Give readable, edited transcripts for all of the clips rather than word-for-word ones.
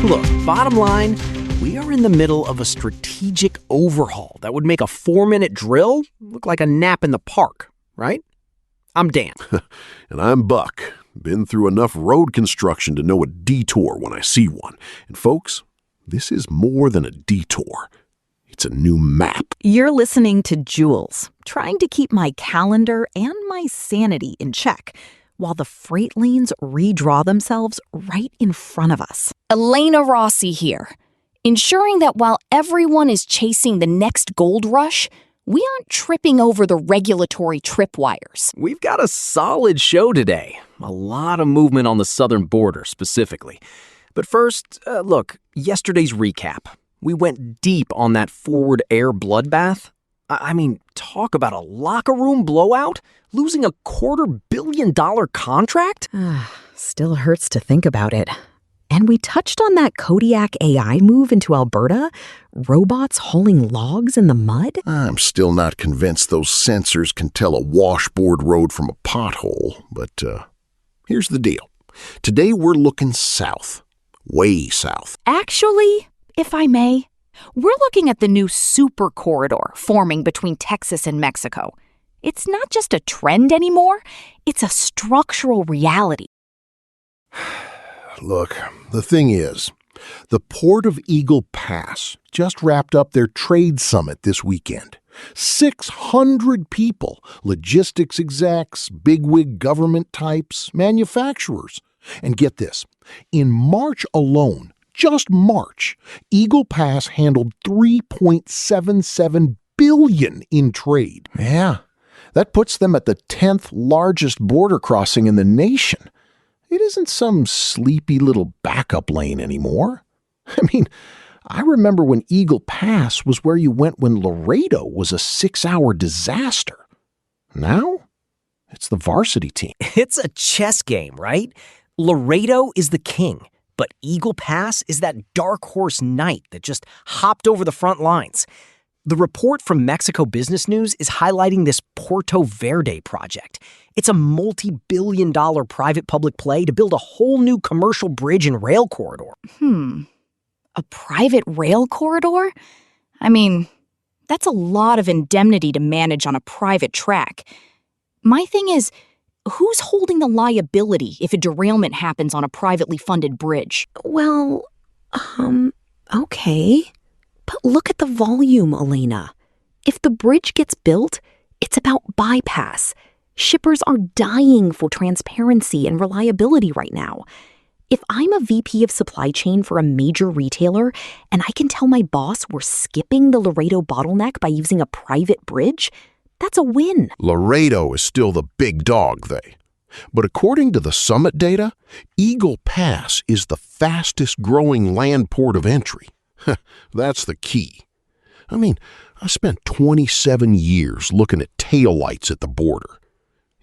Look, bottom line, we are in the middle of a strategic overhaul that would make a 4-minute drill look like a nap in the park, right? I'm Dan. And I'm Buck. Been through enough road construction to know a detour when I see one. And folks, this is more than a detour. It's a new map. You're listening to Jules, trying to keep my calendar and my sanity in check while the freight lanes redraw themselves right in front of us. Elena Rossi here, ensuring that while everyone is chasing the next gold rush, we aren't tripping over the regulatory tripwires. We've got a solid show today. A lot of movement on the southern border specifically. But first, look, yesterday's recap. We went deep on that forward air bloodbath. I mean, talk about a locker room blowout? Losing a $250 million contract? Still hurts to think about it. And we touched on that Kodiak AI move into Alberta, robots hauling logs in the mud. I'm still not convinced those sensors can tell a washboard road from a pothole, but here's the deal. Today we're looking south, way south. Actually, if I may, we're looking at the new super corridor forming between Texas and Mexico. It's not just a trend anymore, it's a structural reality. Look, the thing is, the Port of Eagle Pass just wrapped up their trade summit this weekend. 600 people, logistics execs, bigwig government types, manufacturers. And get this, in March alone, just March, Eagle Pass handled $3.77 billion in trade. Yeah, that puts them at the 10th largest border crossing in the nation. It isn't some sleepy little backup lane anymore. I mean, I remember when Eagle Pass was where you went when Laredo was a 6-hour disaster. Now, it's the varsity team. It's a chess game, right? Laredo is the king, but Eagle Pass is that dark horse knight that just hopped over the front lines. The report from Mexico Business News is highlighting this Puerto Verde project. It's a multi-billion-dollar private-public play to build a whole new commercial bridge and rail corridor. A private rail corridor? I mean, that's a lot of indemnity to manage on a private track. My thing is, who's holding the liability if a derailment happens on a privately funded bridge? Well, okay. But look at the volume, Elena. If the bridge gets built, it's about bypass. Shippers are dying for transparency and reliability right now. If I'm a VP of supply chain for a major retailer and I can tell my boss we're skipping the Laredo bottleneck by using a private bridge, that's a win. Laredo is still the big dog, But according to the summit data, Eagle Pass is the fastest growing land port of entry. That's the key. I mean, I spent 27 years looking at taillights at the border.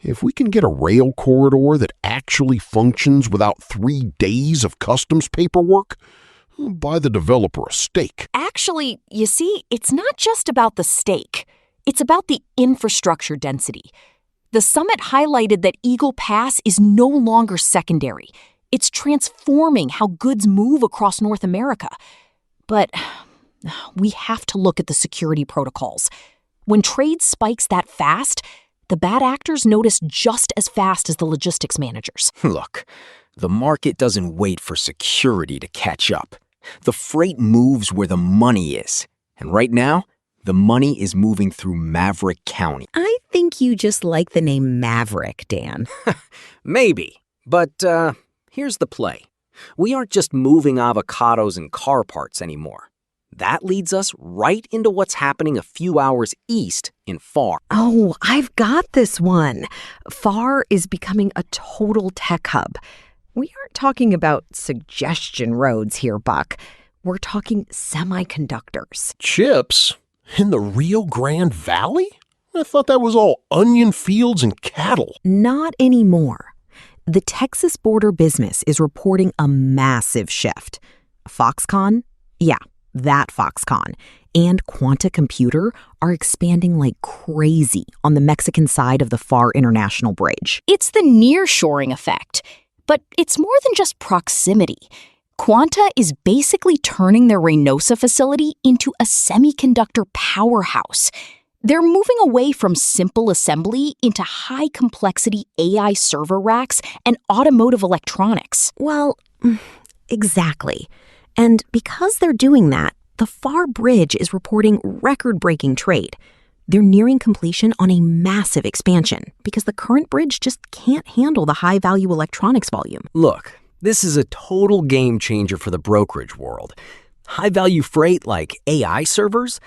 If we can get a rail corridor that actually functions without 3 days of customs paperwork, I'll buy the developer a steak. Actually, you see, it's not just about the steak. It's about the infrastructure density. The summit highlighted that Eagle Pass is no longer secondary. It's transforming how goods move across North America. But we have to look at the security protocols. When trade spikes that fast, the bad actors notice just as fast as the logistics managers. Look, the market doesn't wait for security to catch up. The freight moves where the money is. And right now, the money is moving through Maverick County. I think you just like the name Maverick, Dan. Maybe, but here's the play. We aren't just moving avocados and car parts anymore. That leads us right into what's happening a few hours east in Pharr. Oh, I've got this one. Pharr is becoming a total tech hub. We aren't talking about suggestion roads here, Buck. We're talking semiconductors. Chips? In the Rio Grande Valley? I thought that was all onion fields and cattle. Not anymore. The Texas border business is reporting a massive shift. Foxconn? Yeah, that Foxconn. And Quanta Computer are expanding like crazy on the Mexican side of the Pharr International Bridge. It's the nearshoring effect. But it's more than just proximity. Quanta is basically turning their Reynosa facility into a semiconductor powerhouse. They're moving away from simple assembly into high-complexity AI server racks and automotive electronics. Well, exactly. And because they're doing that, the Pharr Bridge is reporting record-breaking trade. They're nearing completion on a massive expansion because the current bridge just can't handle the high-value electronics volume. Look, this is a total game changer for the brokerage world. High-value freight like AI servers,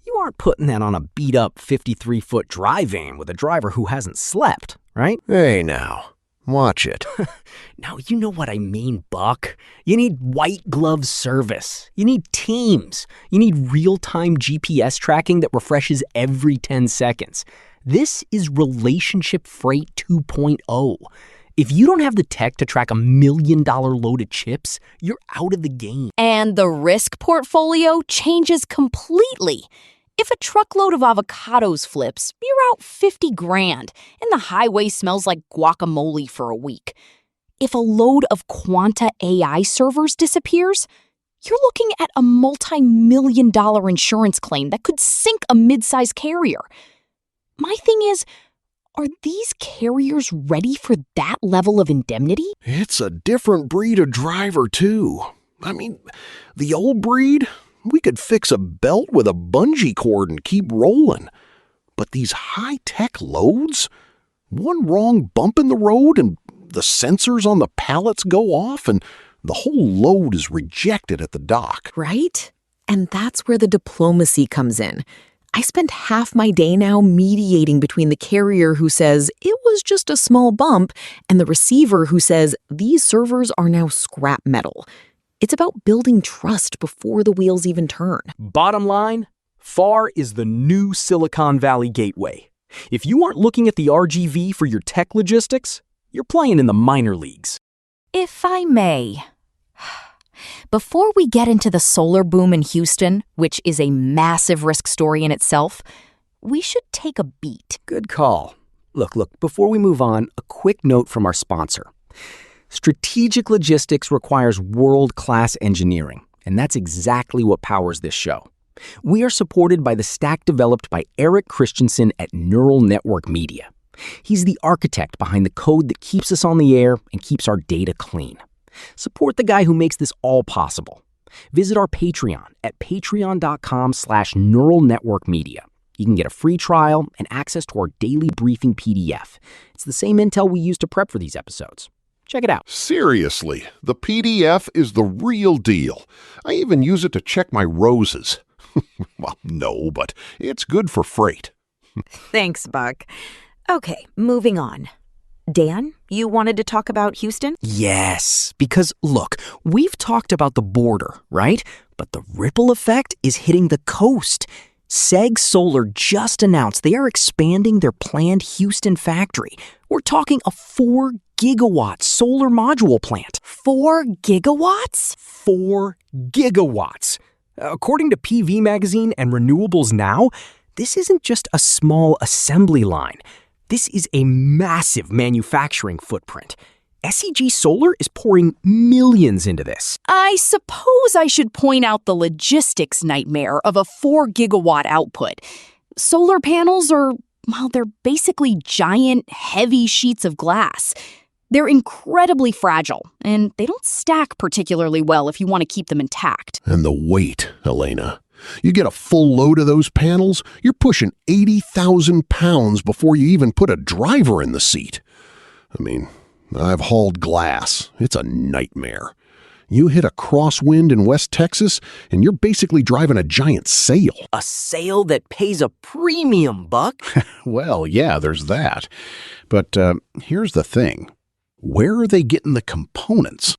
you aren't putting that on a beat-up 53-foot dry van with a driver who hasn't slept, right? Hey now, watch it. Now, you know what I mean, Buck. You need white glove service. You need Teams. You need real-time GPS tracking that refreshes every 10 seconds. This is relationship freight 2.0. If you don't have the tech to track $1 million load of chips, you're out of the game. And the risk portfolio changes completely. If a truckload of avocados flips, you're out $50,000, and the highway smells like guacamole for a week. If a load of Quanta AI servers disappears, you're looking at a multi-million-dollar insurance claim that could sink a mid-size carrier. My thing is, are these carriers ready for that level of indemnity? It's a different breed of driver, too. I mean, the old breed, we could fix a belt with a bungee cord and keep rolling. But these high-tech loads? One wrong bump in the road and the sensors on the pallets go off and the whole load is rejected at the dock. Right? And that's where the diplomacy comes in. I spend half my day now mediating between the carrier who says it was just a small bump and the receiver who says these servers are now scrap metal. It's about building trust before the wheels even turn. Bottom line, Pharr is the new Silicon Valley gateway. If you aren't looking at the RGV for your tech logistics, you're playing in the minor leagues. If I may, before we get into the solar boom in Houston, which is a massive risk story in itself, we should take a beat. Good call. Look, before we move on, a quick note from our sponsor. Strategic logistics requires world-class engineering, and that's exactly what powers this show. We are supported by the stack developed by Eric Christensen at Neural Network Media. He's the architect behind the code that keeps us on the air and keeps our data clean. Support the guy who makes this all possible. Visit our Patreon at patreon.com/Neural Network Media. You can get a free trial and access to our daily briefing PDF. It's the same intel we use to prep for these episodes. Check it out. Seriously, the PDF is the real deal. I even use it to check my roses. Well, no, but it's good for freight. Thanks, Buck. Okay, moving on. Dan, you wanted to talk about Houston? Yes, because look, we've talked about the border, right? But the ripple effect is hitting the coast. SEG Solar just announced they are expanding their planned Houston factory. We're talking a 4-gigawatt solar module plant. 4 gigawatts? 4 gigawatts. According to PV Magazine and Renewables Now, this isn't just a small assembly line. This is a massive manufacturing footprint. SEG Solar is pouring millions into this. I suppose I should point out the logistics nightmare of a 4-gigawatt output. Solar panels are, well, they're basically giant, heavy sheets of glass. They're incredibly fragile, and they don't stack particularly well if you want to keep them intact. And the weight, Elena. You get a full load of those panels, you're pushing 80,000 pounds before you even put a driver in the seat. I mean, I've hauled glass. It's a nightmare. You hit a crosswind in West Texas, and you're basically driving a giant sail. A sail that pays a premium, Buck. Well, yeah, there's that. But here's the thing. Where are they getting the components?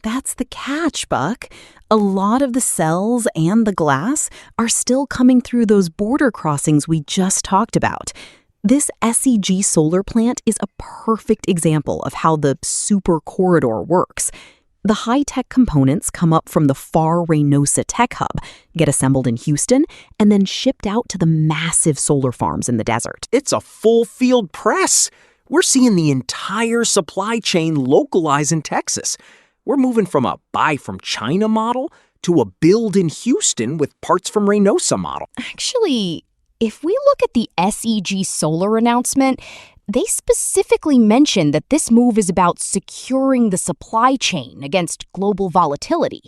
That's the catch, Buck. A lot of the cells and the glass are still coming through those border crossings we just talked about. This SEG Solar plant is a perfect example of how the super corridor works. The high-tech components come up from the Pharr Reynosa Tech Hub, get assembled in Houston, and then shipped out to the massive solar farms in the desert. It's a full field press. We're seeing the entire supply chain localize in Texas. We're moving from a buy from China model to a build in Houston with parts from Reynosa model. Actually, if we look at the SEG Solar announcement, they specifically mentioned that this move is about securing the supply chain against global volatility.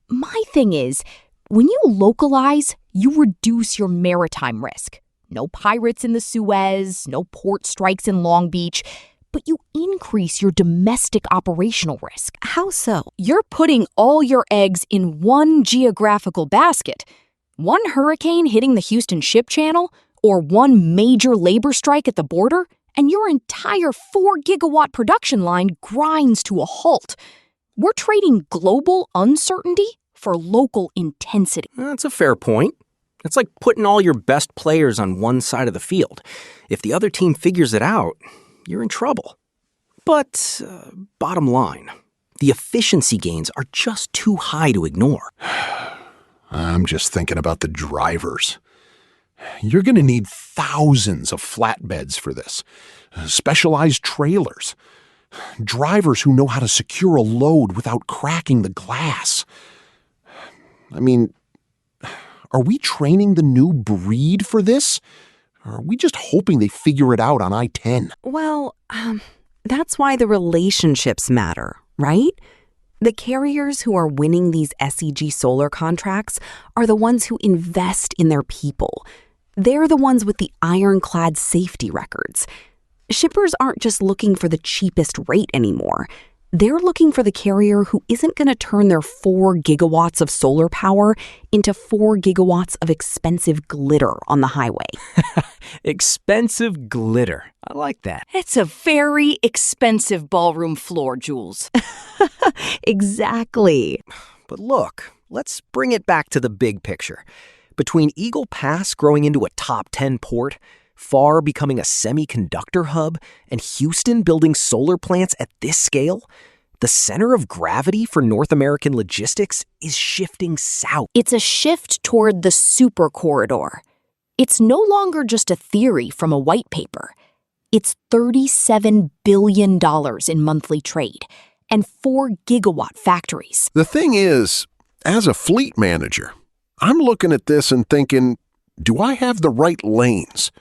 My thing is, when you localize, you reduce your maritime risk. No pirates in the Suez, no port strikes in Long Beach, but you increase your domestic operational risk. How so? You're putting all your eggs in one geographical basket. One hurricane hitting the Houston Ship Channel, or one major labor strike at the border, and your entire 4-gigawatt production line grinds to a halt. We're trading global uncertainty for local intensity. That's a fair point. It's like putting all your best players on one side of the field. If the other team figures it out, you're in trouble. But bottom line, the efficiency gains are just too high to ignore. I'm just thinking about the drivers. You're going to need thousands of flatbeds for this, specialized trailers, drivers who know how to secure a load without cracking the glass. I mean, are we training the new breed for this? Or are we just hoping they figure it out on I-10? Well, that's why the relationships matter, right? The carriers who are winning these SEG Solar contracts are the ones who invest in their people. They're the ones with the ironclad safety records. Shippers aren't just looking for the cheapest rate anymore. They're looking for the carrier who isn't going to turn their 4 gigawatts of solar power into 4 gigawatts of expensive glitter on the highway. Expensive glitter. I like that. It's a very expensive ballroom floor, Jules. Exactly. But look, let's bring it back to the big picture. Between Eagle Pass growing into a top 10 port, Pharr becoming a semiconductor hub, and Houston building solar plants at this scale, the center of gravity for North American logistics is shifting south. It's a shift toward the super corridor. It's no longer just a theory from a white paper. It's $37 billion in monthly trade and 4 gigawatt factories. The thing is, as a fleet manager, I'm looking at this and thinking, do I have the right lanes?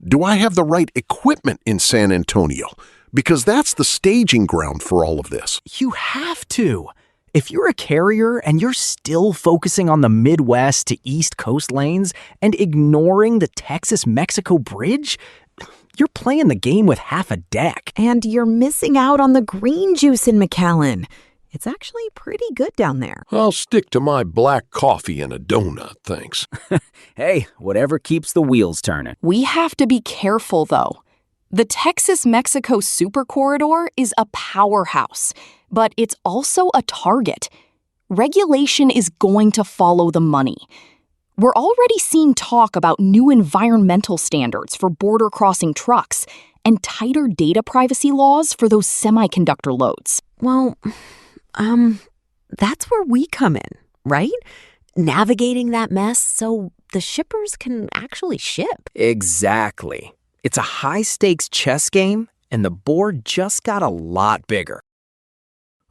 Do I have the right equipment in San Antonio? Because that's the staging ground for all of this. You have to. If you're a carrier and you're still focusing on the Midwest to East Coast lanes and ignoring the Texas-Mexico bridge, you're playing the game with half a deck. And you're missing out on the green juice in McAllen. It's actually pretty good down there. I'll stick to my black coffee and a donut, thanks. Hey, whatever keeps the wheels turning. We have to be careful, though. The Texas-Mexico super corridor is a powerhouse, but it's also a target. Regulation is going to follow the money. We're already seeing talk about new environmental standards for border-crossing trucks and tighter data privacy laws for those semiconductor loads. Well, that's where we come in, right? Navigating that mess so the shippers can actually ship. Exactly. It's a high-stakes chess game, and the board just got a lot bigger.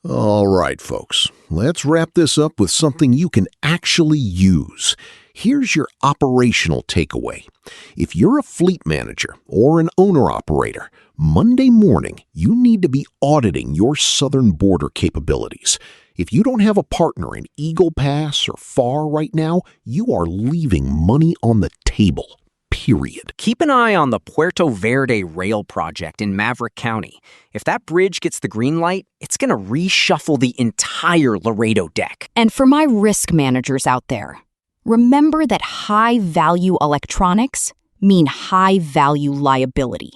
All right, folks, let's wrap this up with something you can actually use. Here's your operational takeaway. If you're a fleet manager or an owner-operator, Monday morning, you need to be auditing your southern border capabilities. If you don't have a partner in Eagle Pass or Pharr right now, you are leaving money on the table, period. Keep an eye on the Puerto Verde rail project in Maverick County. If that bridge gets the green light, it's going to reshuffle the entire Laredo deck. And for my risk managers out there, remember that high-value electronics mean high-value liability.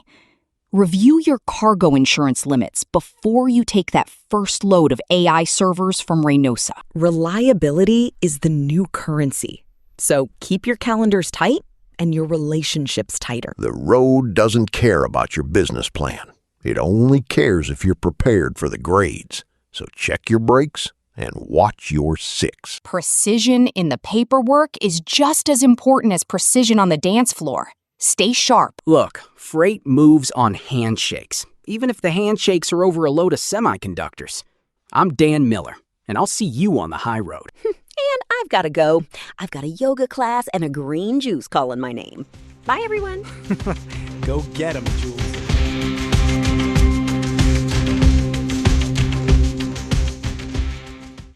Review your cargo insurance limits before you take that first load of AI servers from Reynosa. Reliability is the new currency. So keep your calendars tight and your relationships tighter. The road doesn't care about your business plan. It only cares if you're prepared for the grades. So check your brakes and watch your six. Precision in the paperwork is just as important as precision on the dance floor. Stay sharp. Look, freight moves on handshakes, even if the handshakes are over a load of semiconductors. I'm Dan Miller, and I'll see you on the high road. And I've got to go. I've got a yoga class and a green juice calling my name. Bye, everyone. Go get 'em, Jules.